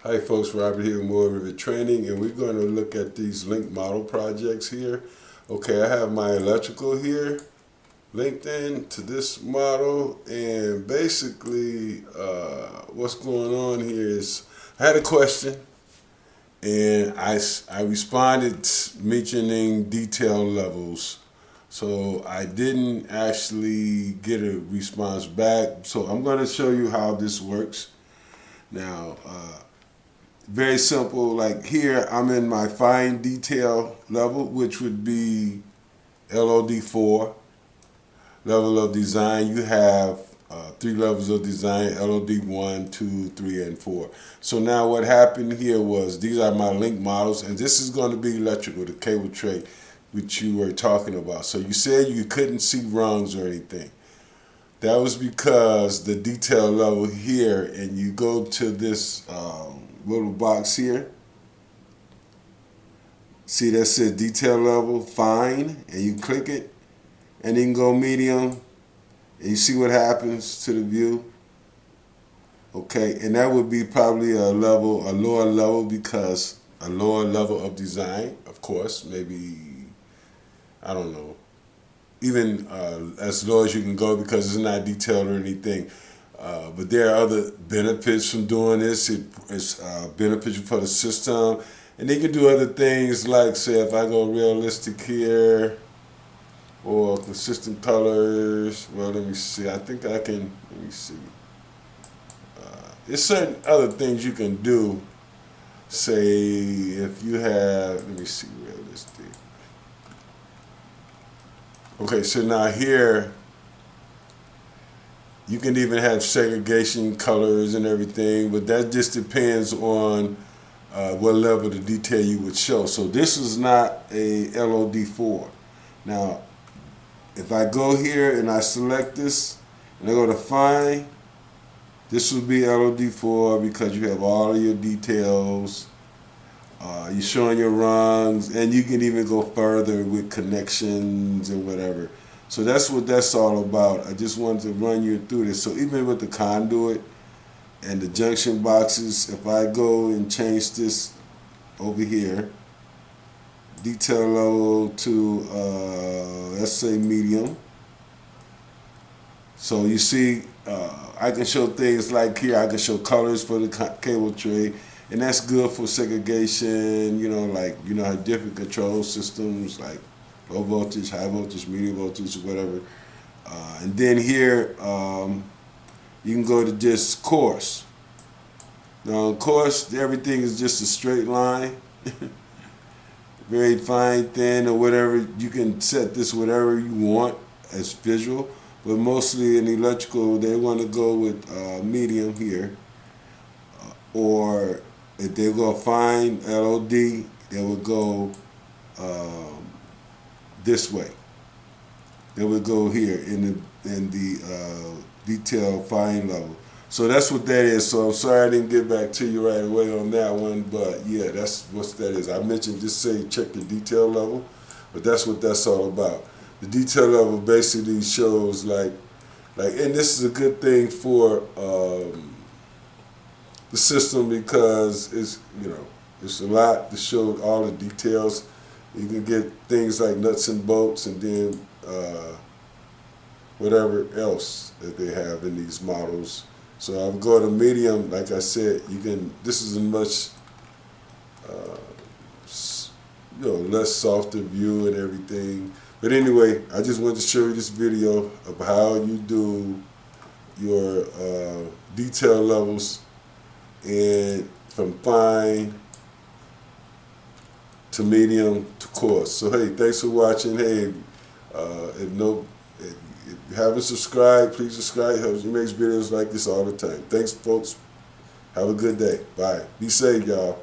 Hi folks, Robert here with more Revit Training, and we're going to look at these linked model projects here. Okay, I have my electrical here linked in to this model, and basically what's going on here is I had a question, and I responded mentioning detail levels. So I didn't actually get a response back. So I'm going to show you how this works. Now, very simple, like here I'm in my fine detail level, which would be LOD 4, level of design. You have three levels of design: LOD 1, 2, 3, and 4. So now what happened here was these are my link models, and this is going to be electrical, the cable tray, which you were talking about. So you said you couldn't see rungs or anything. That was because the detail level here, and you go to this little box here. See that says detail level, fine, and you click it, and then go medium, and you see what happens to the view. Okay, and that would be probably a lower level, because a lower level of design, of course, maybe, I don't know, even as low as you can go, because it's not detailed or anything. But there are other benefits from doing this. It's beneficial for the system. And they can do other things, like, say, if I go realistic here, or consistent colors. Well, let me see. I think I can, let me see. There's certain other things you can do. Say, if you have, let me see, realistic. Okay, so now here, you can even have segregation colors and everything, but that just depends on what level of detail you would show. So this is not a LOD4. Now, if I go here and I select this, and I go to Find, this would be LOD4, because you have all of your details. You're showing your rungs, and you can even go further with connections and whatever. So that's what that's all about. I just wanted to run you through this. So even with the conduit and the junction boxes, if I go and change this over here, detail level to, let's say, medium. So you see, I can show things like here, I can show colors for the cable tray, and that's good for segregation, like, different control systems, like low voltage, high voltage, medium voltage, whatever. And then here, you can go to just coarse. Now, of course, everything is just a straight line. Very fine, thin, or whatever. You can set this whatever you want as visual. But mostly in electrical, they want to go with medium here. Or if they go fine, LOD, they would go this way. They would go here in the detail fine level. So that's what that is. So I'm sorry I didn't get back to you right away on that one, but yeah, that's what that is. I mentioned just say check the detail level, but that's what that's all about. The detail level basically shows like, and this is a good thing for the system, because it's a lot to show all the details. You can get things like nuts and bolts, and then whatever else that they have in these models. So I'll go to medium. Like I said, you can. This is a much less softer view and everything. But anyway, I just wanted to show you this video of how you do your detail levels, and from fine to medium to coarse. So hey, thanks for watching. Hey, if you haven't subscribed, please subscribe. He makes videos like this all the time. Thanks, folks. Have a good day. Bye. Be safe, y'all.